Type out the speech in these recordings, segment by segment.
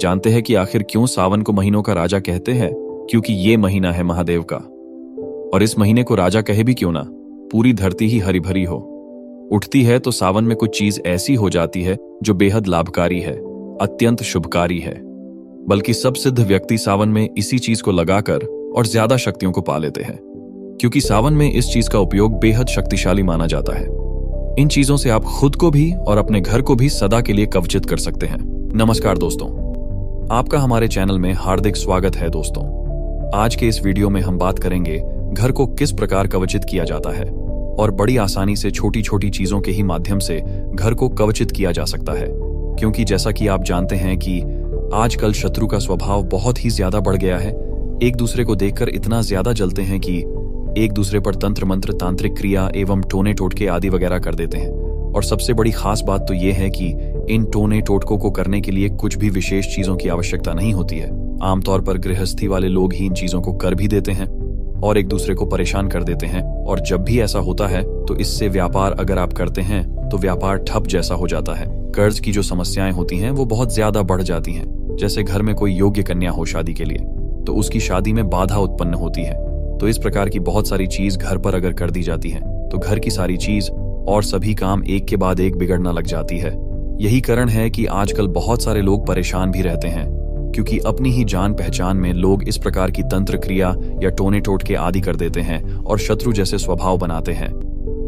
जानते हैं कि आखिर क्यों सावन को महीनों का राजा कहते हैं? क्योंकि ये महीना है महादेव का। और इस महीने को राजा कहे भी क्यों ना, पूरी धरती ही हरी भरी हो उठती है तो सावन में कुछ चीज ऐसी हो जाती है जो बेहद लाभकारी है, अत्यंत शुभकारी है। बल्कि सब सिद्ध व्यक्ति सावन में इसी चीज को लगाकर और ज्यादा शक्तियों को पा लेते हैं, क्योंकि सावन में इस चीज का उपयोग बेहद शक्तिशाली माना जाता है। इन चीजों से आप खुद को भी और अपने घर को भी सदा के लिए कवचित कर सकते हैं। नमस्कार दोस्तों, आपका हमारे चैनल में हार्दिक स्वागत है। दोस्तों, आज के इस वीडियो में हम बात करेंगे घर को किस प्रकार कवचित किया जाता है और बड़ी आसानी से छोटी छोटी चीजों के ही माध्यम से घर को कवचित किया जा सकता है। क्योंकि जैसा कि आप जानते हैं कि आजकल शत्रु का स्वभाव बहुत ही ज्यादा बढ़ गया है। एक दूसरे को देखकर इतना ज्यादा जलते हैं कि एक दूसरे पर तंत्र मंत्र, तांत्रिक क्रिया एवं टोने टोटके आदि वगैरह कर देते हैं। और सबसे बड़ी खास बात तो ये है कि इन टोने टोटकों को करने के लिए कुछ भी विशेष चीजों की आवश्यकता नहीं होती है। आमतौर पर गृहस्थी वाले लोग ही इन चीजों को कर भी देते हैं और एक दूसरे को परेशान कर देते हैं। और जब भी ऐसा होता है तो इससे व्यापार अगर आप करते हैं तो व्यापार ठप जैसा हो जाता है। कर्ज की जो समस्याएं होती हैं वो बहुत ज्यादा बढ़ जाती हैं। जैसे घर में कोई योग्य कन्या हो शादी के लिए तो उसकी शादी में बाधा उत्पन्न होती है। तो इस प्रकार की बहुत सारी चीज घर पर अगर कर दी जाती है तो घर की सारी चीज और सभी काम एक के बाद एक बिगड़ना लग जाती है। यही कारण है कि आजकल बहुत सारे लोग परेशान भी रहते हैं, क्योंकि अपनी ही जान पहचान में लोग इस प्रकार की तंत्र क्रिया या टोने टोटके आदि कर देते हैं और शत्रु जैसे स्वभाव बनाते हैं।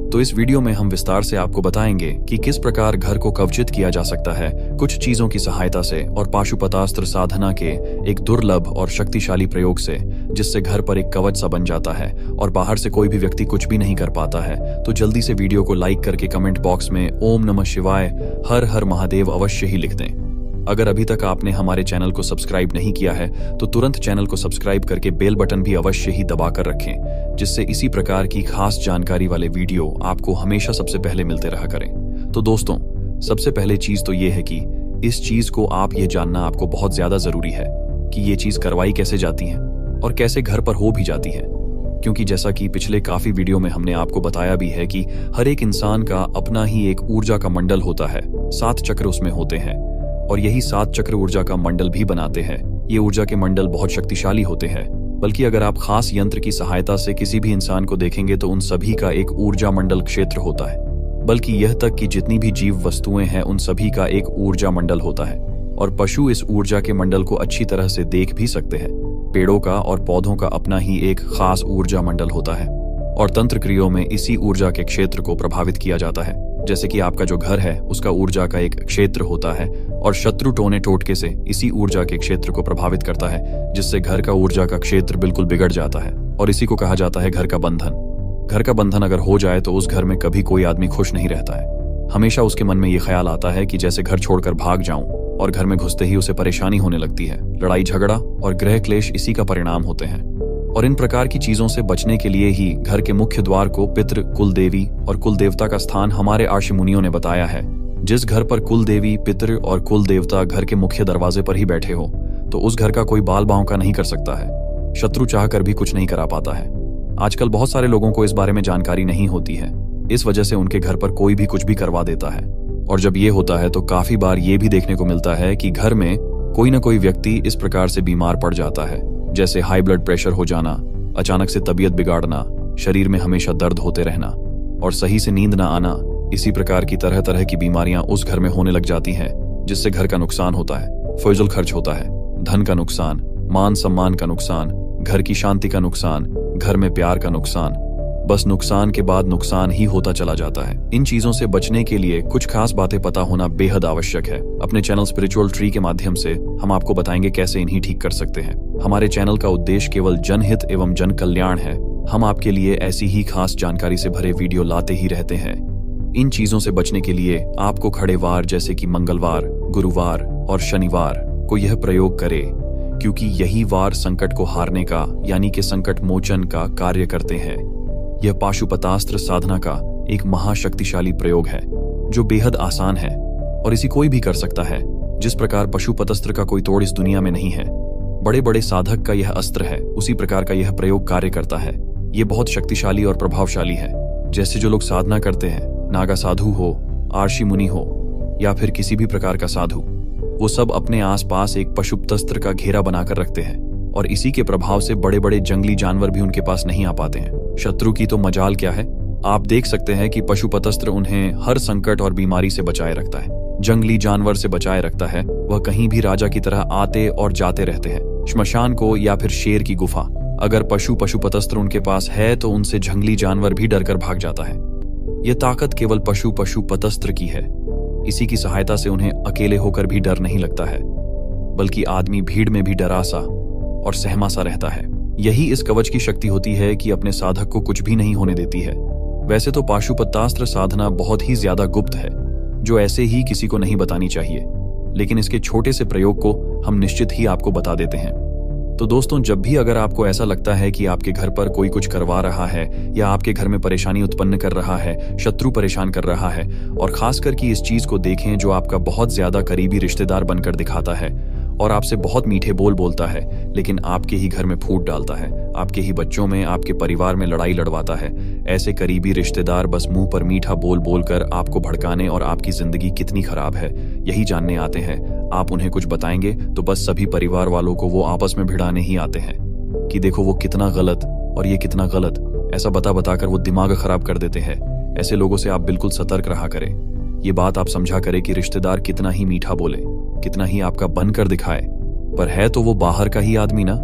तो इस वीडियो में हम विस्तार से आपको बताएंगे कि किस प्रकार घर को कवचित किया जा सकता है कुछ चीजों की सहायता से और पाशुपतास्त्र साधना के एक दुर्लभ और शक्तिशाली प्रयोग से, जिससे घर पर एक कवच सा बन जाता है और बाहर से कोई भी व्यक्ति कुछ भी नहीं कर पाता है। तो जल्दी से वीडियो को लाइक करके कमेंट बॉक्स में ओम नमः शिवाय, हर हर महादेव अवश्य ही लिख दें। अगर अभी तक आपने हमारे चैनल को सब्सक्राइब नहीं किया है तो तुरंत चैनल को सब्सक्राइब करके बेल बटन भी अवश्य ही दबा कर रखें, जिससे इसी प्रकार की खास जानकारी वाले वीडियो आपको हमेशा सबसे पहले मिलते रहा करें। तो दोस्तों, सबसे पहले चीज तो ये है कि इस चीज को आप ये जानना आपको बहुत ज्यादा जरूरी है कि ये चीज करवाई कैसे जाती है और कैसे घर पर हो भी जाती है। क्योंकि जैसा कि पिछले काफी वीडियो में हमने आपको बताया भी है कि हर एक इंसान का अपना ही एक ऊर्जा का मंडल होता है। 7 चक्र उसमें होते हैं और यही 7 चक्र ऊर्जा का मंडल भी बनाते हैं। ये ऊर्जा के मंडल बहुत शक्तिशाली होते हैं। बल्कि अगर आप खास यंत्र की सहायता से किसी भी इंसान को देखेंगे तो उन सभी का एक ऊर्जा मंडल क्षेत्र होता है। बल्कि यह तक कि जितनी भी जीव वस्तुएं हैं उन सभी का एक ऊर्जा मंडल होता है। और पशु इस ऊर्जा के मंडल को अच्छी तरह से देख भी सकते हैं। पेड़ों का और पौधों का अपना ही एक खास ऊर्जा मंडल होता है और तंत्र क्रियाओं में इसी ऊर्जा के क्षेत्र को प्रभावित किया जाता है। जैसे कि आपका जो घर है उसका ऊर्जा का एक क्षेत्र होता है और शत्रु टोने टोटके से इसी ऊर्जा के क्षेत्र को प्रभावित करता है, जिससे घर का ऊर्जा का क्षेत्र बिल्कुल बिगड़ जाता है। और इसी को कहा जाता है घर का बंधन। घर का बंधन अगर हो जाए तो उस घर में कभी कोई आदमी खुश नहीं रहता है। हमेशा उसके मन में ये ख्याल आता है कि जैसे घर छोड़कर भाग जाऊं, और घर में घुसते ही उसे परेशानी होने लगती है। लड़ाई झगड़ा और गृह क्लेश इसी का परिणाम होते हैं। और इन प्रकार की चीजों से बचने के लिए ही घर के मुख्य द्वार को पितृ, कुल देवी और कुल देवता का स्थान हमारे आर्षि मुनियों ने बताया है। जिस घर पर कुल देवी, पितृ और कुल देवता घर के मुख्य दरवाजे पर ही बैठे हो तो उस घर का कोई बाल बांका नहीं कर सकता है। शत्रु चाह कर भी कुछ नहीं करा पाता है। आजकल बहुत सारे लोगों को इस बारे में जानकारी नहीं होती है। इस वजह से उनके घर पर कोई भी कुछ भी करवा देता है। और जब ये होता है तो काफी बार ये भी देखने को मिलता है कि घर में कोई ना कोई व्यक्ति इस प्रकार से बीमार पड़ जाता है। जैसे हाई ब्लड प्रेशर हो जाना, अचानक से तबीयत बिगाड़ना, शरीर में हमेशा दर्द होते रहना और सही से नींद ना आना। इसी प्रकार की तरह तरह की बीमारियां उस घर में होने लग जाती हैं, जिससे घर का नुकसान होता है, फजूल खर्च होता है, धन का नुकसान, मान सम्मान का नुकसान, घर की शांति का नुकसान, घर में प्यार का नुकसान। बस नुकसान के बाद नुकसान ही होता चला जाता है। इन चीजों से बचने के लिए कुछ खास बातें पता होना बेहद आवश्यक है। अपने चैनल स्पिरिचुअल ट्री के माध्यम से हम आपको बताएंगे कैसे इन्हीं ठीक कर सकते हैं। हमारे चैनल का उद्देश्य केवल जनहित एवं जन कल्याण है। हम आपके लिए ऐसी ही खास जानकारी से भरे वीडियो लाते ही रहते हैं। इन चीजों से बचने के लिए आपको खड़े वार जैसे कि मंगलवार, गुरुवार और शनिवार को यह प्रयोग करें, क्योंकि यही वार संकट को हारने का यानी कि संकट मोचन का कार्य करते हैं। यह पाशुपतास्त्र साधना का एक महाशक्तिशाली प्रयोग है जो बेहद आसान है और इसी कोई भी कर सकता है। जिस प्रकार पशुपतस्त्र का कोई तोड़ इस दुनिया में नहीं है, बड़े बड़े साधक का यह अस्त्र है, उसी प्रकार का यह प्रयोग कार्य करता है। यह बहुत शक्तिशाली और प्रभावशाली है। जैसे जो लोग साधना करते हैं, नागा साधु हो, आर्षि मुनि हो या फिर किसी भी प्रकार का साधु, वो सब अपने आसपास एक पशुपतस्त्र का घेरा बनाकर रखते हैं और इसी के प्रभाव से बड़े बड़े जंगली जानवर भी उनके पास नहीं आ पाते हैं। शत्रु की तो मजाल क्या है, आप देख सकते हैं कि पशुपतस्त्र उन्हें हर संकट और बीमारी से बचाए रखता है, जंगली जानवर से बचाए रखता है। वह कहीं भी राजा की तरह आते और जाते रहते हैं, श्मशान को या फिर शेर की गुफा। अगर पशुपतस्त्र उनके पास है तो उनसे जंगली जानवर भी डरकर भाग जाता है। यह ताकत केवल पशुपतस्त्र की है। इसी की सहायता से उन्हें अकेले होकर भी डर नहीं लगता है, बल्कि आदमी भीड़ में भी डरा सा और सहमा सा रहता है। यही इस कवच की शक्ति होती है कि अपने साधक को कुछ भी नहीं होने देती है। वैसे तो पाशुपतास्त्र साधना बहुत ही ज्यादा गुप्त है, जो ऐसे ही किसी को नहीं बतानी चाहिए, लेकिन इसके छोटे से प्रयोग को हम निश्चित ही आपको बता देते हैं। तो दोस्तों, जब भी अगर आपको ऐसा लगता है कि आपके घर पर कोई कुछ करवा रहा है या आपके घर में परेशानी उत्पन्न कर रहा है, शत्रु परेशान कर रहा है, और खासकर कि इस चीज को देखें जो आपका बहुत ज्यादा करीबी रिश्तेदार बनकर दिखाता है और आपसे बहुत मीठे बोल बोलता है, लेकिन आपके ही घर में फूट डालता है, आपके ही बच्चों में, आपके परिवार में लड़ाई लड़वाता है। ऐसे करीबी रिश्तेदार बस मुंह पर मीठा बोल बोलकर आपको भड़काने और आपकी जिंदगी कितनी खराब है यही जानने आते हैं। आप उन्हें कुछ बताएंगे तो बस सभी परिवार वालों को वो आपस में भिड़ाने ही आते हैं कि देखो वो कितना गलत और ये कितना गलत, ऐसा बता बताकर वो दिमाग खराब कर देते हैं। ऐसे लोगों से आप बिल्कुल सतर्क रहा करें। ये बात आप समझा करें कि रिश्तेदार कितना ही मीठा बोले, कितना ही आपका बनकर दिखाए, पर है तो वो बाहर का ही आदमी ना,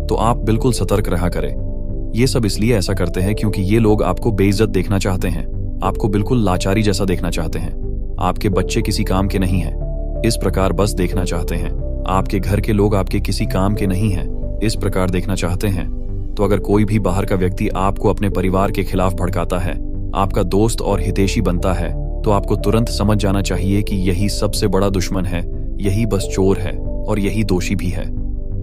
तो आप बिल्कुल सतर्क रहा करें। ये सब इसलिए ऐसा करते हैं क्योंकि ये लोग आपको बेइज्जत देखना चाहते हैं, आपको बिल्कुल लाचारी जैसा देखना चाहते हैं। आपके बच्चे किसी काम के नहीं हैं, इस प्रकार बस देखना चाहते हैं। आपके घर के लोग आपके किसी काम के नहीं हैं, इस प्रकार देखना चाहते हैं। तो अगर कोई भी बाहर का व्यक्ति आपको अपने परिवार के खिलाफ भड़काता है, आपका दोस्त और हितैषी बनता है, तो आपको तुरंत समझ जाना चाहिए कि यही सबसे बड़ा दुश्मन है, यही बस चोर है और यही दोषी भी है।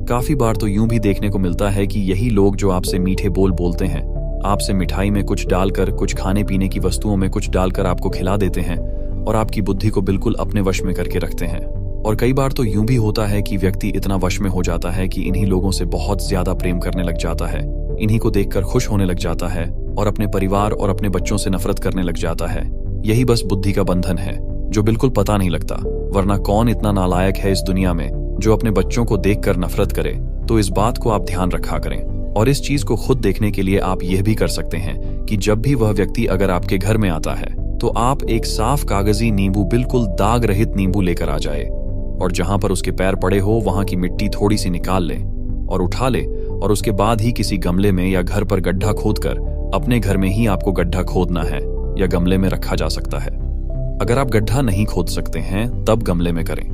काफी बार तो यूं भी देखने को मिलता है कि यही लोग जो आपसे मीठे बोल बोलते हैं, आपसे मिठाई में कुछ डालकर, कुछ खाने पीने की वस्तुओं में कुछ डालकर आपको खिला देते हैं और आपकी बुद्धि को बिल्कुल अपने वश में करके रखते हैं। और कई बार तो यूं भी होता है कि व्यक्ति इतना वश में हो जाता है कि इन्हीं लोगों से बहुत ज्यादा प्रेम करने लग जाता है, इन्हीं को देखकर खुश होने लग जाता है और अपने परिवार और अपने बच्चों से नफरत करने लग जाता है। यही बस बुद्धि का बंधन है जो बिल्कुल पता नहीं लगता। वरना कौन इतना नालायक है इस दुनिया में जो अपने बच्चों को देखकर नफरत करे। तो इस बात को आप ध्यान रखा करें। और इस चीज को खुद देखने के लिए आप यह भी कर सकते हैं कि जब भी वह व्यक्ति अगर आपके घर में आता है तो आप एक साफ कागजी नींबू, बिल्कुल दाग रहित नींबू लेकर आ जाए और जहां पर उसके पैर पड़े हो वहां की मिट्टी थोड़ी सी निकाल ले और उठा ले, और उसके बाद ही किसी गमले में या घर पर गड्ढा खोदकर, अपने घर में ही आपको गड्ढा खोदना है या गमले में रखा जा सकता है। अगर आप गड्ढा नहीं खोद सकते हैं तब गमले में करें।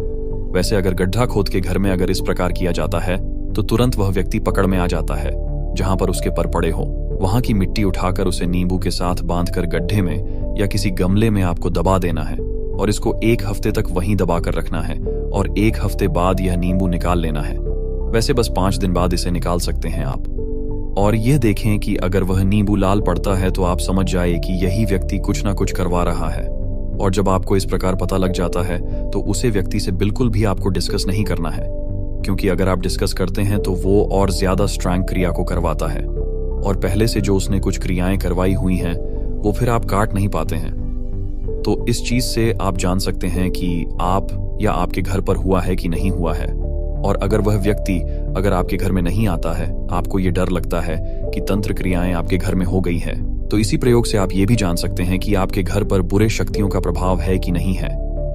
वैसे अगर गड्ढा खोद के घर में अगर इस प्रकार किया जाता है तो तुरंत वह व्यक्ति पकड़ में आ जाता है। जहां पर उसके पर पड़े हो वहां की मिट्टी उठाकर उसे नींबू के साथ बांधकर गड्ढे में या किसी गमले में आपको दबा देना है और इसको 1 हफ्ते तक वहीं दबा कर रखना है और 1 हफ्ते बाद यह नींबू निकाल लेना है। वैसे बस 5 दिन बाद इसे निकाल सकते हैं आप। और यह देखें कि अगर वह नींबू लाल पड़ता है तो आप समझ जाए कि यही व्यक्ति कुछ ना कुछ करवा रहा है। और जब आपको इस प्रकार पता लग जाता है तो उसे व्यक्ति से बिल्कुल भी आपको डिस्कस नहीं करना है, क्योंकि अगर आप डिस्कस करते हैं तो वो और ज्यादा स्ट्रॉन्ग क्रिया को करवाता है और पहले से जो उसने कुछ क्रियाएं करवाई हुई हैं वो फिर आप काट नहीं पाते हैं। तो इस चीज से आप जान सकते हैं कि आप या आपके घर पर हुआ है कि नहीं हुआ है। और अगर वह व्यक्ति अगर आपके घर में नहीं आता है, आपको ये डर लगता है कि तंत्र क्रियाएं आपके घर में हो गई है, तो इसी प्रयोग से आप ये भी जान सकते हैं कि आपके घर पर बुरे शक्तियों का प्रभाव है कि नहीं है।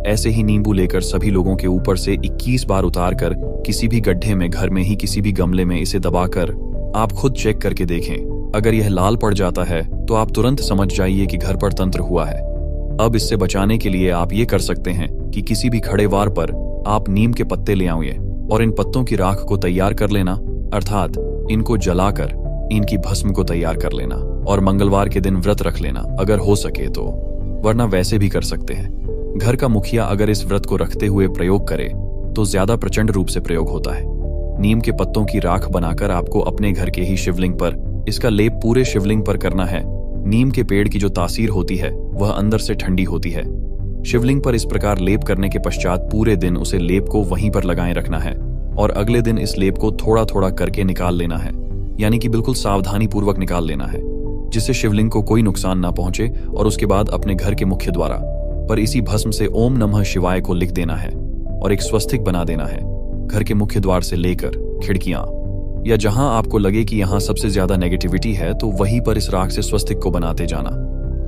ऐसे ही नींबू लेकर सभी लोगों के ऊपर से 21 बार उतार कर किसी भी गड्ढे में, घर में ही किसी भी गमले में इसे दबाकर आप खुद चेक करके देखें। अगर यह लाल पड़ जाता है तो आप तुरंत समझ जाइए कि घर पर तंत्र हुआ है। अब इससे बचाने के लिए आप ये कर सकते हैं कि किसी भी खड़े वार पर आप नीम के पत्ते ले आइए और इन पत्तों की राख को तैयार कर लेना, अर्थात इनको जलाकर इनकी भस्म को तैयार कर लेना और मंगलवार के दिन व्रत रख लेना अगर हो सके तो, वरना वैसे भी कर सकते हैं। घर का मुखिया अगर इस व्रत को रखते हुए प्रयोग करे तो ज्यादा प्रचंड रूप से प्रयोग होता है। नीम के पत्तों की राख बनाकर आपको अपने घर के ही शिवलिंग पर इसका लेप पूरे शिवलिंग पर करना है। नीम के पेड़ की जो तासीर होती है वह अंदर से ठंडी होती है। शिवलिंग पर इस प्रकार लेप करने के पश्चात पूरे दिन उसे लेप को वहीं पर लगाए रखना है और अगले दिन इस लेप को थोड़ा थोड़ा करके निकाल लेना है, यानी कि बिल्कुल सावधानी पूर्वक निकाल लेना है जिससे शिवलिंग को कोई नुकसान ना पहुंचे। और उसके बाद अपने घर के मुख्य द्वार पर इसी भस्म से ओम नमः शिवाय को लिख देना है और एक स्वस्तिक बना देना है। घर के मुख्य द्वार से लेकर खिड़कियां या जहां आपको लगे कि यहां सबसे ज्यादा नेगेटिविटी है तो वहीं पर इस राख से स्वस्तिक को बनाते जाना।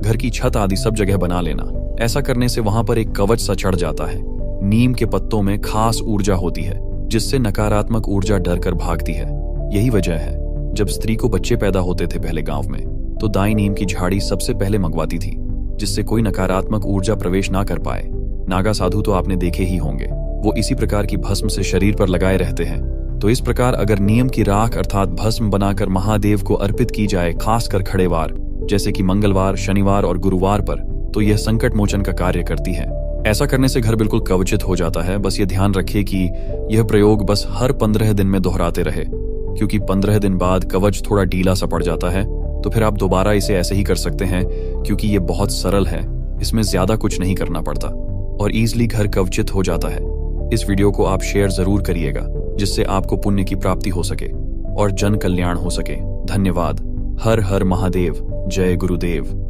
घर की छत आदि सब जगह बना लेना। ऐसा करने से वहां पर एक कवच सा चढ़ जाता है। नीम के पत्तों में खास ऊर्जा होती है जिससे नकारात्मक ऊर्जा डर कर भागती है। यही वजह है जब स्त्री को बच्चे पैदा होते थे पहले गांव में तो दाई नीम की झाड़ी सबसे पहले मंगवाती थी जिससे कोई नकारात्मक ऊर्जा प्रवेश ना कर पाए। नागा साधु तो आपने देखे ही होंगे, वो इसी प्रकार की भस्म से शरीर पर लगाए रहते हैं। तो इस प्रकार अगर नीम की राख अर्थात भस्म बनाकर महादेव को अर्पित की जाए, खासकर खड़े वार जैसे कि मंगलवार, शनिवार और गुरुवार पर, तो यह संकट मोचन का कार्य करती है। ऐसा करने से घर बिल्कुल कवचित हो जाता है। बस ये ध्यान रखिए कि यह प्रयोग बस हर 15 दिन में दोहराते रहे, क्योंकि 15 दिन बाद कवच थोड़ा ढीला सा पड़ जाता है। तो फिर आप दोबारा इसे ऐसे ही कर सकते हैं, क्योंकि ये बहुत सरल है, इसमें ज्यादा कुछ नहीं करना पड़ता और ईजिली घर कवचित हो जाता है। इस वीडियो को आप शेयर जरूर करिएगा जिससे आपको पुण्य की प्राप्ति हो सके और जन कल्याण हो सके। धन्यवाद। हर हर महादेव। जय गुरुदेव।